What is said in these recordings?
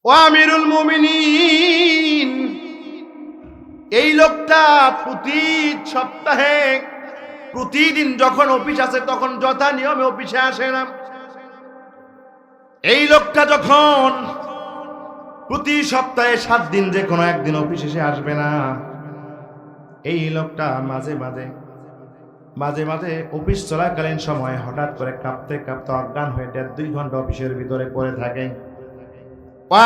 ও আমিরুল মুমিনিন, এই লোকটা প্রতি সপ্তাহে প্রতিদিন যখন অফিস আছে তখন যথা নিয়মে অফিসে আসে না। এই লোকটা যখন প্রতি সপ্তাহে 7 দিন যে কোনো একদিন অফিসে এসে আসবে না, এই লোকটা মাঝে মাঝে অফিস চলাকালীন সময় হঠাৎ করে কাঁপতে কাঁপতে অজ্ঞান হয়ে 1.5-2 ঘন্টা অফিসের ভিতরে পড়ে থাকে।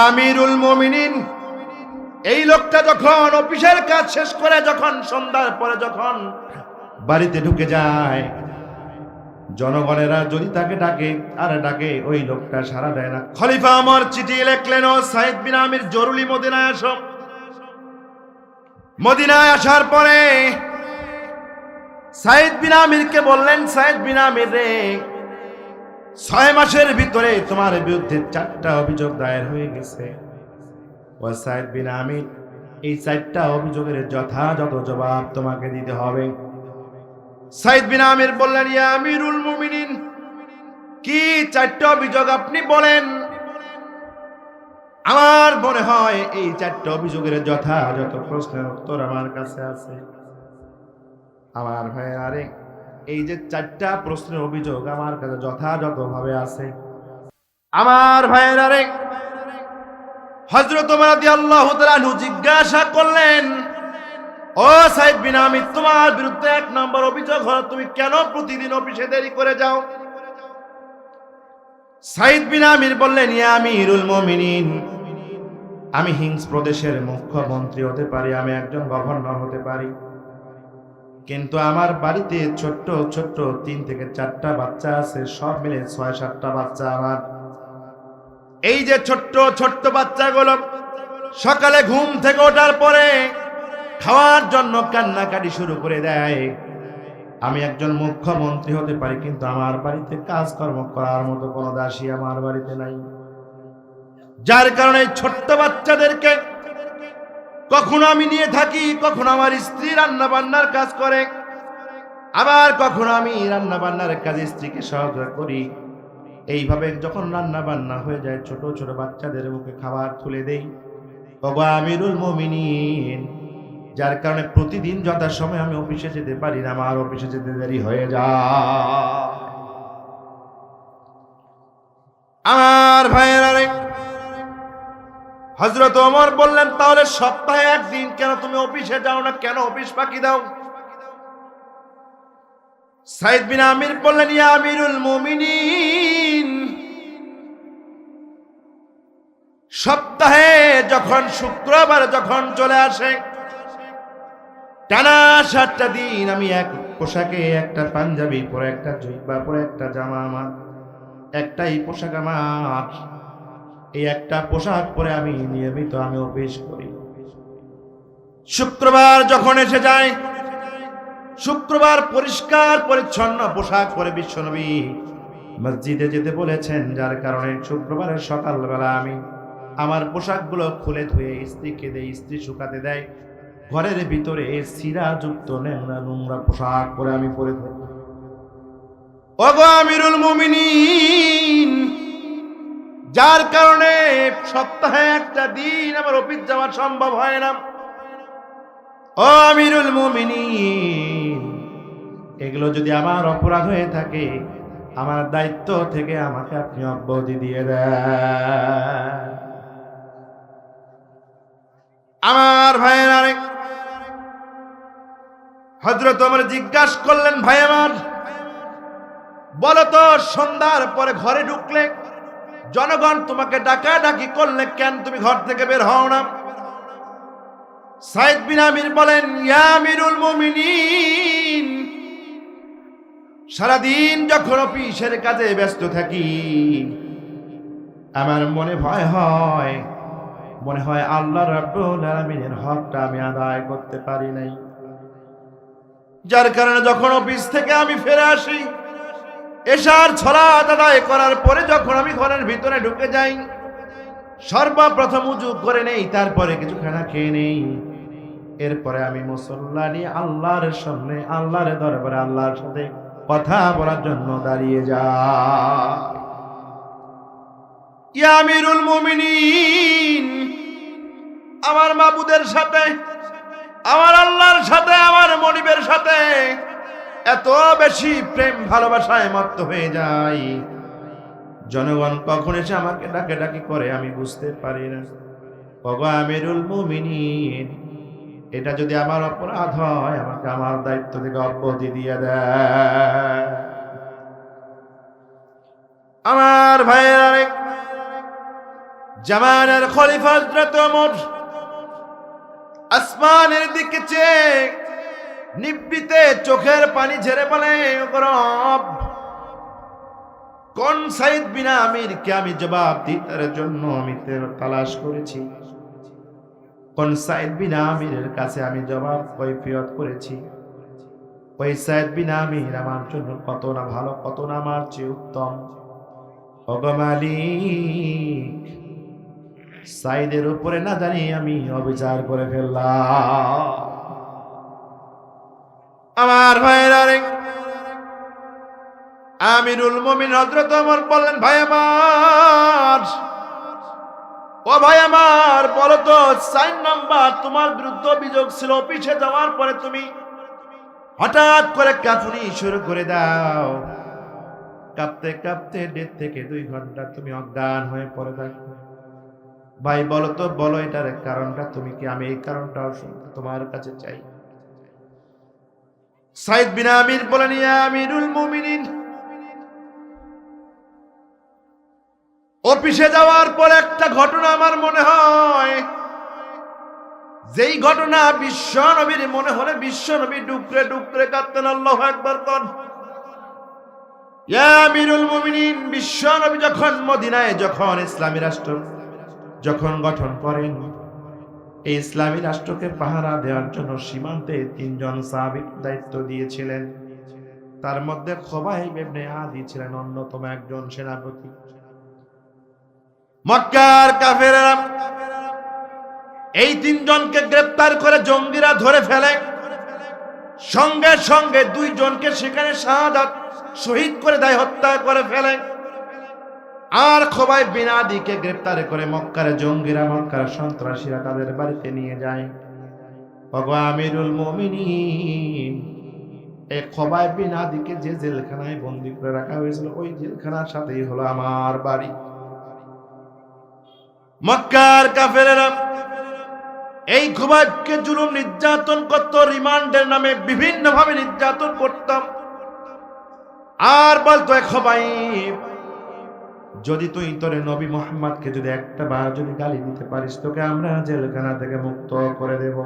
আমিরুল মুমিনিন, এই লোকটা যখন অফিসের কাজ শেষ করে যখন সন্ধ্যার পরে যখন বাড়িতে ঢুকে যায়, জনগণেরা যদি তাকে ডাকে আর ডাকে, ওই লোকটা সাড়া দেয় না। খলিফা ওমর চিঠি লিখলেন, ও সাইদ বিন আমির জরুরি মদিনায় আসো। মদিনায় আসার পরে সাইদ বিন আমিরকে বললেন, সাইদ বিন আমির রে, 6 মাসের ভিতরে তোমার বিরুদ্ধে 4টা অভিযোগ দায়ের হয়ে গেছে। ও সাইদ বিন আমির, এই 4টা অভিযোগের যথাযথ জবাব তোমাকে দিতে হবে। সাইদ বিন আমির বললেন, ইয়া আমিরুল মুমিনিন, কি 4টা অভিযোগ আপনি বলেন। আমার মনে হয় এই 4টা অভিযোগের যথাযথ প্রশ্নের উত্তর আমার কাছে আছে। আমার ভাই, আরে এই যে 4টা প্রশ্নের অভিযোগ আমার কাছে যথাযথভাবে আছে। আমার ভাইয়ের, আরে হযরত ওমর রাদিয়াল্লাহু তাআলা আনহু জিজ্ঞাসা করলেন, ও সাইদ বিন আমির, তোমার বিরুদ্ধে 1 নম্বর অভিযোগ হলো তুমি কেন প্রতিদিন অফিসে দেরি করে যাও। সাইদ বিন আমির বললেন, ইয়া আমিরুল মুমিনিন, আমি হিংস প্রদেশের মুখ্যমন্ত্রী হতে পারি, আমি একজন গভর্নর হতে পারি, কিন্তু আমার বাড়িতে ছোট্ট ছোট্ট 3 থেকে 4টা বাচ্চা আছে, সব মিলে 6-7টা বাচ্চা আমার। এই যে ছোট্ট ছোট্ট বাচ্চাগুলো সকালে ঘুম থেকে ওঠার পরে খাওয়ার জন্য কান্নাকাটি শুরু করে দেয়। আমি একজন মুখ্যমন্ত্রী হতে পারি, কিন্তু আমার বাড়িতে কাজকর্ম করার মতো কোনো দাসী আমার বাড়িতে নাই। যার কারণে ছোট্ট বাচ্চাদেরকে কখনো আমি নিয়ে থাকি, কখনো আমার স্ত্রী রান্না বান্নার কাজ করে, আবার কখনো আমি রান্না বান্নার কাজে স্ত্রীকে সহায়তা করি। এইভাবে যখন রান্না বান্না হয়ে যায়, ছোট ছোট বাচ্চাদের মুখে খাবার তুলে দেই। ওগো আমিরুল মুমিনিন, যার কারণে প্রতিদিন যথাসময়ে আমি অফিসে যেতে পারি না, আমার অফিসে যেতে দেরি হয়ে যায়। আমার ভাইয়ের, আরে হযরত ওমর বললেন, তাহলে সপ্তাহে 1 দিন কেন তুমি অফিসে যাও না, কেন অফিস ফাঁকি দাও। সাইদ বিন আমির বললেন, ইয়া আমিরুল মুমিনিন, সপ্তাহে যখন শুক্রবার যখন চলে আসে, টানা 7টা দিন আমি এক পোশাকে, একটা পাঞ্জাবি পরে, একটা জুব্বা পরে, একটা জামা, আমার একটাই পোশাক, আমার এই একটা পোশাক পরে আমি নিয়মিত আমি অফিস করি। শুক্রবার যখন এসে যায়, শুক্রবার পরিষ্কার পরিচ্ছন্ন পোশাক পরে বিশ্বনবী মসজিদে যেতে বলেছেন, যার কারণে শুক্রবারের সকালবেলা আমি আমার পোশাকগুলো খুলে ধুয়ে স্ত্রীকে দেই, স্ত্রী শুকাতে দেয়। ঘরের ভিতরে ছিঁড়াযুক্ত নোংরা পোশাক পরে আমি পরে থাকি। ওগো আমিরুল মুমিনিন, যার কারণে সপ্তাহে 1টা দিন আমার অফিস যাওয়া সম্ভব হয় না। ও আমিরুল মুমিনিন, এগুলো যদি আমার অপরাধ হয়ে থাকে, আমার দায়িত্ব থেকে আমাকে আপনি অব্যাহতি দিয়ে দেন। আমার ভাইয়ের, আরেক হযরত ওমর জিজ্ঞাসা করলেন, ভাই আমার বলো তো, সন্ধ্যার পরে ঘরে ঢুকলে জনগণ তোমাকে ডাকাডাকি করলে কেন তুমি ঘর থেকে বের হও না। সাইদ বিন আমির বলেন, ইয়া আমিরুল মুমিনিন, সারাদিন যখন অফিসের কাজে ব্যস্ত থাকি, আমার মনে হয় আল্লাহ রাব্বুল আলামিনের হকটা আমি আদায় করতে পারি নাই। যার কারণে যখন অফিস থেকে আমি ফিরে আসি, এশার সালাত আদায় করার পরে যখন আমি ঘরের ভিতরে ঢুকে যাই, সর্বপ্রথম ওযু করে নেই, তারপরে কিছু খানা খেয়ে নেই, এরপরে আমি মুসল্লা নিয়ে আল্লাহর সামনে, আল্লাহর দরবারে আল্লাহর সাথে কথা বলার জন্য দাঁড়িয়ে যাই। ইয়া আমিরুল মুমিনিন, আমার মাবুদের সাথে, আমার আল্লাহর সাথে, আমার মনিবের সাথে এত বেশি প্রেম ভালোবাসায় মত্ত হয়ে যায়, জনগণ কখন এসে আমাকে ডাকাডাকি করে আমি বুঝতে পারি না। ওগো আমিরুল মুমিনিন, এটা যদি আমার অপরাধ হয় আমাকে আমার দায়িত্ব থেকে অব্যাহতি দিয়ে দেয়। আমার ভাইয়ের আরেক জামানের খলিফা হযরত ওমর আসমানের দিকে চেয়ে নিবৃতে চোখের পানি ঝেড়ে বলে, ওগো রব, কোন সাইদ বিন আমিরকে আমি জবাব দিতে জন্য আমি তালাশ করেছি, কোন সাইদ বিন আমিরের কাছে আমি জবাব কৈফিয়ত করেছি, ওই সাইদ বিন আমির আমার জন্য কত না ভালো, কত না আমার চেয়ে উত্তম। ওগো মালিক, সাইদের উপরে না জানি আমি অবিচার করে ফেললাম। আমার ভাইয়ের আরেক আমিরুল মুমিন হযরত ওমর বললেন, ভাই আমার, ও ভাই আমার, বলো তো 4 নাম্বার তোমার বিরুদ্ধে অভিযোগ ছিল, অফিসে যাওয়ার পরে তুমি হঠাৎ করে কাঁপুনি শুরু করে দাও, কাঁপতে কাঁপতে 1.5 থেকে 2 ঘন্টা তুমি অজ্ঞান হয়ে পড়ে থাকো। ভাই বলো তো, বলো এটার কারণটা তুমি কি, আমি এই কারণটাও তোমার কাছে চাই। সাইদ বিন আমির বলেন, ইয়া আমিরুল মুমিনিন, অফিসে যাওয়ার পর একটা ঘটনা আমার মনে হয়, যেই ঘটনা বিশ্ব নবীর মনে হলে বিশ্ব নবী ডুকরে ডুকরে কাঁদতেন। আল্লাহু আকবার কোন। ইয়া আমিরুল মুমিনিন, বিশ্ব নবী যখন মদিনায় যখন ইসলামী রাষ্ট্র যখন গঠন করেন, এই ইসলামী রাষ্ট্রকে পাহারা দেওয়ার জন্য সীমান্তে 3 জন সাহাবীর দায়িত্ব দিয়েছিলেন। তার মধ্যে খুবাইব ইবনে আদি ছিলেন অন্যতম একজন সেনাপতি। মক্কার কাফেররা এই 3 জনকে গ্রেফতার করে জঙ্গিরা ধরে ফেলে, সঙ্গে সঙ্গে 2 জনকে সেখানে শাহাদাত শহীদ করে দেয়, হত্যা করে ফেলে। আর খুবাইব বিন আদিকে গ্রেফতার করে মক্কার জঙ্গিরা, মক্কার সন্ত্রাসীরা তাদের বাড়িতে নিয়ে যায়। ওগো আমিরুল মুমিনিন, এই খুবাইব বিন আদিকে যে জেলখানায় বন্দী করে রাখা হয়েছিল, ওই জেলখানার সাথেই হলো আমার বাড়ি। মক্কার কাফেররা এই খুবাইবকে জুলুম নির্যাতন করত, রিমান্ডের নামে বিভিন্ন ভাবে নির্যাতন করতাম। আর বলতো, খুবাইব, যদি তুই তোরে নবী মুহাম্মদকে যদি একটা বার যদি গালি দিতে পারিস, তোকে আমরা জেলখানা থেকে মুক্ত করে দেব।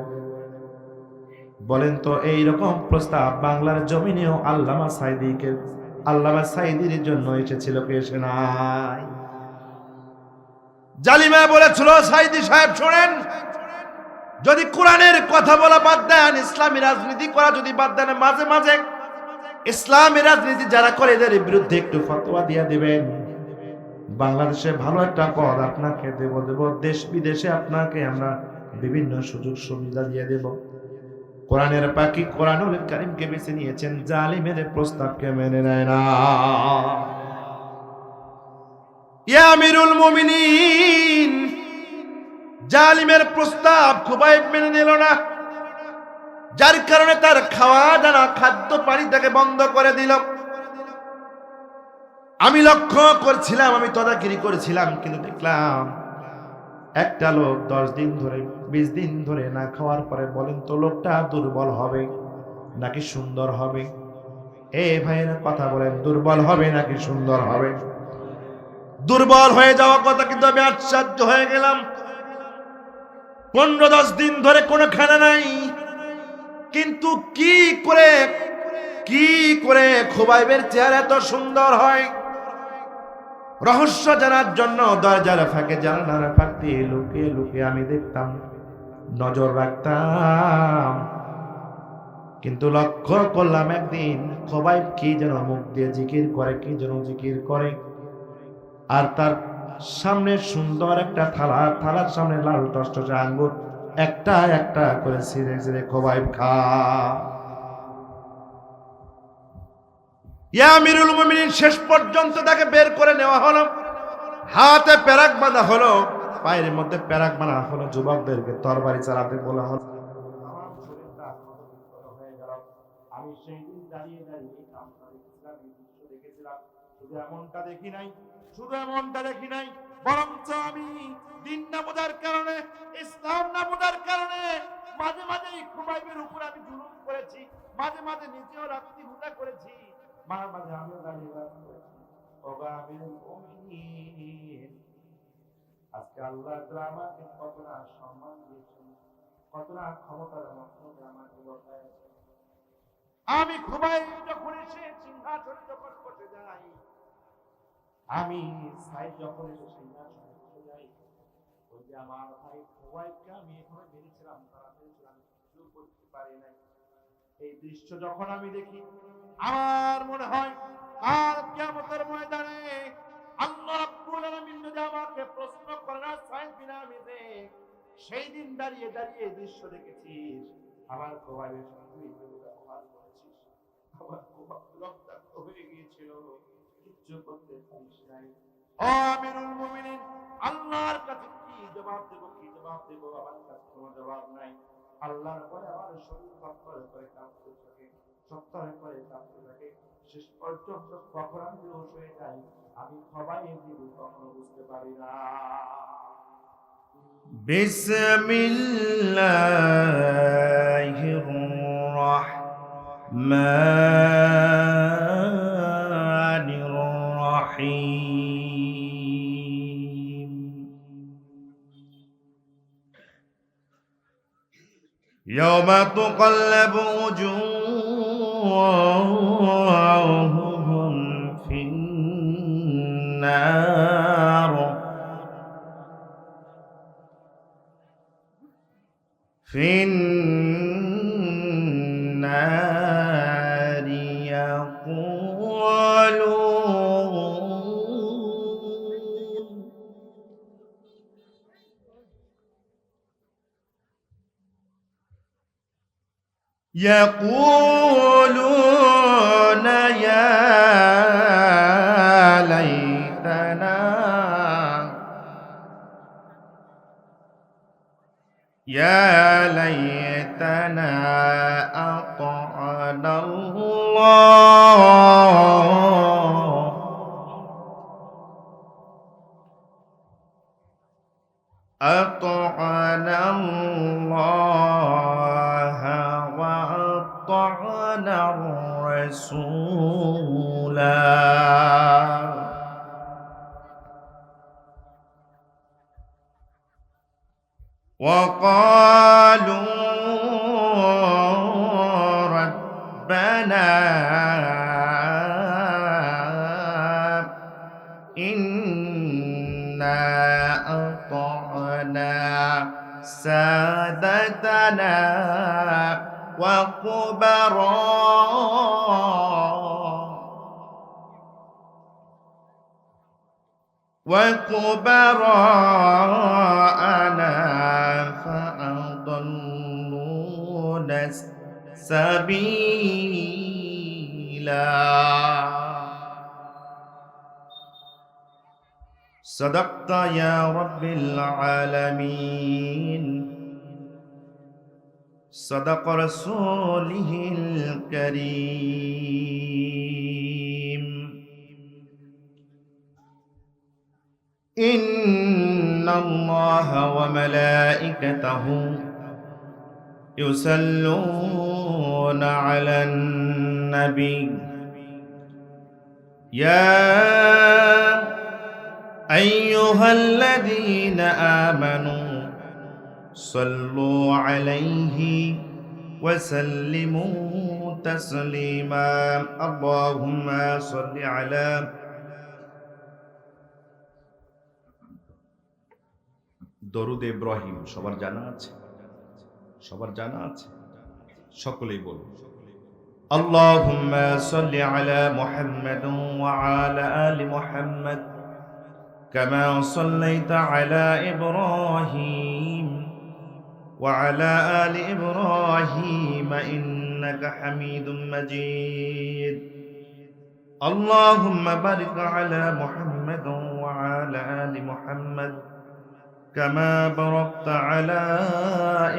বলেন তো, এই রকম প্রস্তাব বাংলার জমিনেও আল্লামা সাইদির জন্য এসেছিল, কি এসে নাই? জালিমা বলেছিল, সাইদি সাহেব শোনেন, যদি কোরআনের কথা বলা বাদ দেন, ইসলামী রাজনীতি করা যদি বাদ দেন, মাঝে মাঝে ইসলামী রাজনীতি যারা করে এদের বিরুদ্ধে একটু ফতোয়া দিয়ে দিবেন, বাংলাদেশে ভালো একটা পদ আপনাকে দেব, দেশ বিদেশে আপনাকে আমরা বিভিন্ন সুযোগ সুবিধা দিয়ে দেব। কোরআনের পাখি কোরআনুল কারীমকে বেছে নিয়েছেন, জালিমের প্রস্তাবকে মেনে নেয় না। ইয়া আমিরুল মুমিনিন, জালিমের প্রস্তাব খুবাইব মেনে নিল না, যার কারণে তার খাওয়া দানা খাদ্য পানি তাকে বন্ধ করে দিল। আমি লক্ষ্য করছিলাম, আমি তদাকিরি করেছিলাম, কিন্তু দেখলাম একটা লোক 10 দিন ধরে 20 দিন ধরে না খাওয়ার পরে, বলেন তো লোকটা দুর্বল হবে নাকি সুন্দর হবে? ভাইয়েরা কথা বলেন, দুর্বল হবে নাকি সুন্দর হবে? দুর্বল হয়ে যাওয়া কথা, কিন্তু আমি আশ্চর্য হয়ে গেলাম। 15-10 দিন ধরে কোনো খানা নাই, কিন্তু কি করে খুবাইবের চেহারা এত সুন্দর হয়? রহস্য জানার জন্য দরজার ফাঁকে জানালার ফাঁক দিয়ে লুকিয়ে লুকিয়ে আমি দেখতাম, নজর রাখতাম। কিন্তু লক্ষ্য করলাম একদিন খুবাইব কি যেন মুখ দিয়ে জিকির করে, কি যেন জিকির করে, আর তার সামনে সুন্দর একটা থালার সামনে লাল টসটসে আঙ্গুর একটা একটা করে ছিঁড়ে ছিঁড়ে খুবাইব খা। ইয়া আমিরুল মুমিনিন, শেষ পর্যন্ত তাকে বের করে নেওয়া হলো, হাতে পেরাক বাঁধা হলো, পায়ের মধ্যে প্যারাক বানা হলো, যুবকদেরকে তরবারি চালাতে বলা হলো। আমার শরীরটা ক্ষতবিক্ষত হয়ে গেল। আমি সেই দিন দাঁড়িয়ে দাঁড়িয়ে এই কামটা দেখেছিলাম, এই দৃশ্য দেখেছিলাম। শুধু এমনটা দেখি নাই, বরঞ্চ আমি দিন না বোঝার কারণে, ইসলাম না বোঝার কারণে মাঝে মাঝে এই খুবাইবের উপর আমি জুলুম করেছি, মাঝে মাঝে নিজেও রাত্রি রোজা করেছি, মাঝে মাঝে আমিও দাঁড়িয়ে করেছি। ওগো আমিরুল মুমিনিন, আজকে আল্লাহ তাআলা আমাকে কত না সম্মান দিয়েছেন, কত না ক্ষমতার মাধ্যমে আমাকে বসায়ছেন। আমি খুবাইব যখন এসে সিংহাসনে যখন বসে যাই, আমি সাইদ যখন এসে সিংহাসনে বসে যাই, ওই যে আমার ভাই খুবাইবকে আমি এখানে মেরেছিলাম, তারা মেরেছিলাম, কিছু করতে পারি নাই। এই দৃশ্য যখন আমি দেখি, আমার মনে হয় কাল কিয়ামতের ময়দানে আল্লাহ রাব্বুল আলামিন যদি আমাকে প্রশ্ন করে না, সাইদ বিন আমিরে সেই দিন দাঁড়িয়ে দাঁড়িয়ে দৃশ্য দেখেছিস, আমার খুবাইবের সাথে তুই ব্যবহার করেছিস, আমার খুবাইব রক্তাক্ত হয়ে গিয়েছিল, কিচ্ছু করতে পারিস নাই। ও আমিরুল মুমিনিন, আল্লাহর কাছে কি জবাব দেব, আমার কাছে কোনো জবাব নাই। আল্লাহর পরে আমার শরীর থরথর করে কাঁপতে থাকে, শেষ পর্যন্ত কখন আমি বেহুশ হয়ে যাই, আমি সবাই কখনো বুঝতে পারি না। বিসমিল্লাহির রাহমানির রাহিম। يوم تقلب وجوههم في النار يقولون يا ليتنا أطعنا الله وأطعنا الرسولا وقالوا ربنا إنا أطعنا سادتنا وكبراءنا فأضلونا السبيلا. صدقت يا رب العالمين. صدق رسوله الكريم. إن الله وملائكته يصلون على النبي يا أيها الذين آمنوا صلوا عليه وسلموا تسليما. اللهم صل على দরুদ ইব্রাহিম সবার জানা আছে, সকলেই বলুন আল্লাহুম্মা সাল্লি আলা মুহাম্মাদ ওয়া আলা আলি মুহাম্মাদ কামা সাল্লাইতা আলা ইব্রাহিম ওয়া আলা আলি ইব্রাহিম ইন্নাকা হামিদুম মাজিদ। আল্লাহুম্মা বারিক আলা মুহাম্মাদ ওয়া আলা আলি মুহাম্মাদ কামা বারাকতা আলা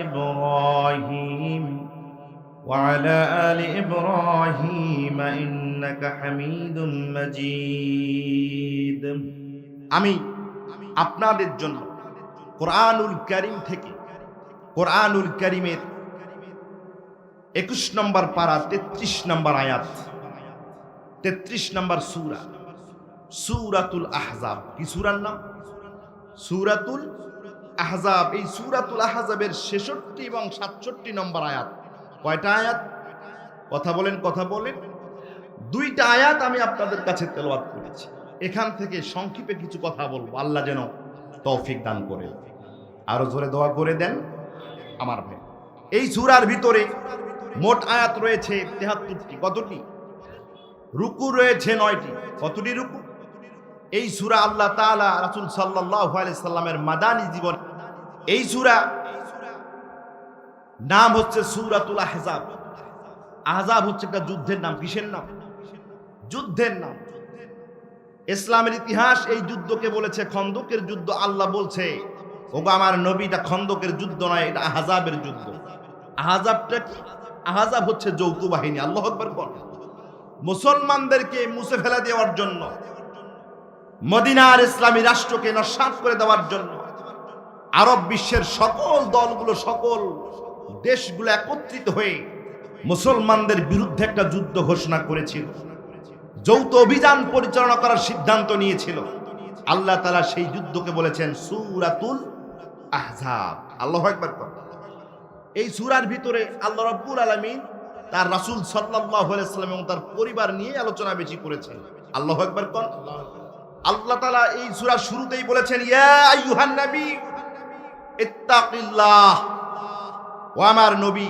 ইব্রাহিম ওয়া আলা আলি ইব্রাহিম ইন্নাকা হামিদুম মাজিদ। আমি আপনাদের জন্য কোরআনুল কারীম থেকে, কোরআনুল কারীমের 21 নম্বর পারা 33 নম্বর আয়াত, 33 নম্বর সূরা, সূরাতুল আহজাব। কি সূরার নাম? সূরাতুল আহজাব। এই সূরাতুল আহজাবের 66 এবং 67 নম্বর আয়াত। কয়টা আয়াত? কথা বলেন, কথা বলেন। 2টা আয়াত আমি আপনাদের কাছে তেলাওয়াত করেছি। এখান থেকে সংক্ষেপে কিছু কথা বলবো, আল্লাহ যেন তৌফিক দান করে। আরো জোরে দোয়া করে দেন আমার ভাই। এই সূরার ভিতরে মোট আয়াত রয়েছে 73টি। কতটি? রুকু রয়েছে 9টি। কতটি রুকু? এই সূরা আল্লাহ তাআলা রাসূল সাল্লাল্লাহু আলাইহি সাল্লামের মাদানী জীবন। এই সূরা নাম হচ্ছে সূরাতুল আহজাব। আহজাব হচ্ছে একটা যুদ্ধের নাম। কিসের নাম? যুদ্ধের নাম। ইসলামের ইতিহাস এই যুদ্ধকে বলেছে খন্দকের যুদ্ধ। আল্লাহ বলছে, ওগো আমার নবী, এটা খন্দকের যুদ্ধ নয়, এটা আহজাবের যুদ্ধ। আহজাবটা কি? আহজাব হচ্ছে যৌথ বাহিনী। আল্লাহু আকবার বল। মুসলমানদেরকে মুছে ফেলে দেওয়ার জন্য, মদিনার ইসলামী রাষ্ট্রকে নস্যাৎ করে দেওয়ার জন্য আরব বিশ্বের সকল দলগুলো, সকল দেশগুলো একত্রিত হয়ে মুসলমানদের বিরুদ্ধে একটা যুদ্ধ ঘোষণা করেছিল। যৌথ অভিযান পরিচালনা করার সিদ্ধান্ত নিয়েছিল। আল্লাহ তাআলা সেই যুদ্ধকে বলেছেন সূরাতুল আহজাব। আল্লাহু আকবার। এই সূরার ভিতরে আল্লাহ রাব্বুল আলামিন তার রাসূল সাল্লাল্লাহু আলাইহি সাল্লাম এবং তার পরিবার নিয়ে আলোচনা বেশি করেছেন। আল্লাহু আকবার। আল্লাহ তাআলা এই সূরার শুরুতেই বলেছেন, ইয়া আইয়ুহান নবী ইত্তাকিল্লাহ। ও আমার নবী,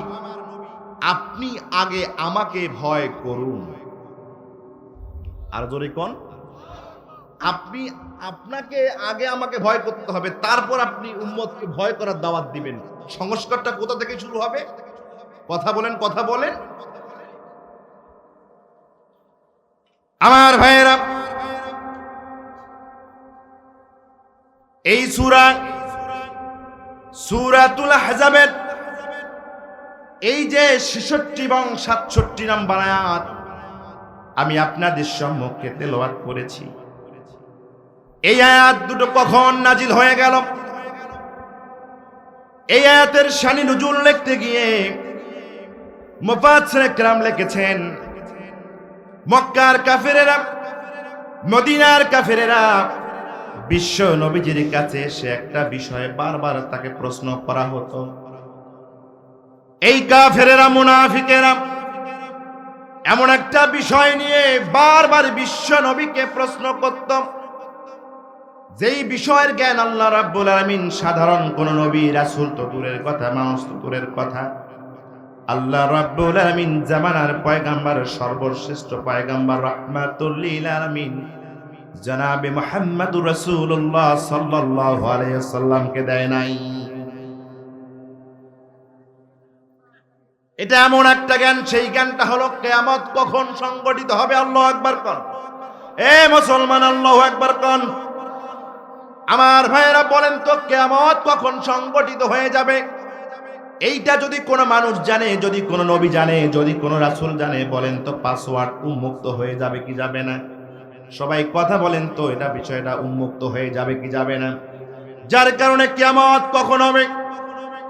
আপনি আগে আমাকে ভয় করুন। আর জোরে কোন? আপনি, আপনাকে আগে আমাকে ভয় করতে হবে, তারপর আপনি উম্মতকে ভয় করার দাওয়াত দিবেন। সংস্কারটা কোথা থেকে শুরু হবে? কথা বলেন, কথা বলেন আমার ভাইয়েরা। এই সূরা, সূরাতুল আহজাবের এই যে 66 এবং 67 নম্বর আয়াত আমি আপনাদের সম্মুখে তেলাওয়াত করেছি, এই আয়াত দুটো কখন নাজিল হয়ে গেল? এই আয়াতের শানি নুজুল লিখতে গিয়ে মুফাসসিরে কেরাম লিখেছেন, মক্কার কাফেরেরা, মদিনার কাফেরেরা বিশ্ব নবীজির কাছে এসে একটা বিষয়ে বারবার তাকে প্রশ্ন করা হতো। এই কাফেরেরা, মুনাফিকেরা এমন একটা বিষয় নিয়ে বারবার বিশ্ব নবীকে প্রশ্ন করত, যেই বিষয়ের জ্ঞান আল্লাহ রাব্বুল আলামিন সাধারণ কোন নবী রাসূল তো দূরের কথা, মানুষ তো দূরের কথা, আল্লাহ রাব্বুল আলামিন জামানার পয়গাম্বার, সর্বশ্রেষ্ঠ পয়গাম্বার রাহমাতুল লিল আলামিন জনাবে মুহাম্মদুর রাসূলুল্লাহ সাল্লাল্লাহু আলাইহি ওয়াসাল্লামকে দেয় নাই। এটা এমন একটা জ্ঞান, সেই জ্ঞানটা হলো কিয়ামত কখন সংগঠিত হবে। আল্লাহু আকবার কোন। এ মুসলমান, আল্লাহু আকবার কোন। আমার ভাইয়েরা বলেন তো, কিয়ামত কখন সংগঠিত হয়ে যাবে? এইটা যদি কোনো মানুষ জানে, যদি কোনো নবী জানে, যদি কোনো রাসূল জানে, বলেন তো পাসওয়ার্ড উন্মুক্ত হয়ে যাবে কি যাবে না? সবাই কথা বলেন তো, এটা বিষয়টা উন্মুক্ত হয়ে যাবে কি যাবে না? যার কারণে কিয়ামত কখন হবে,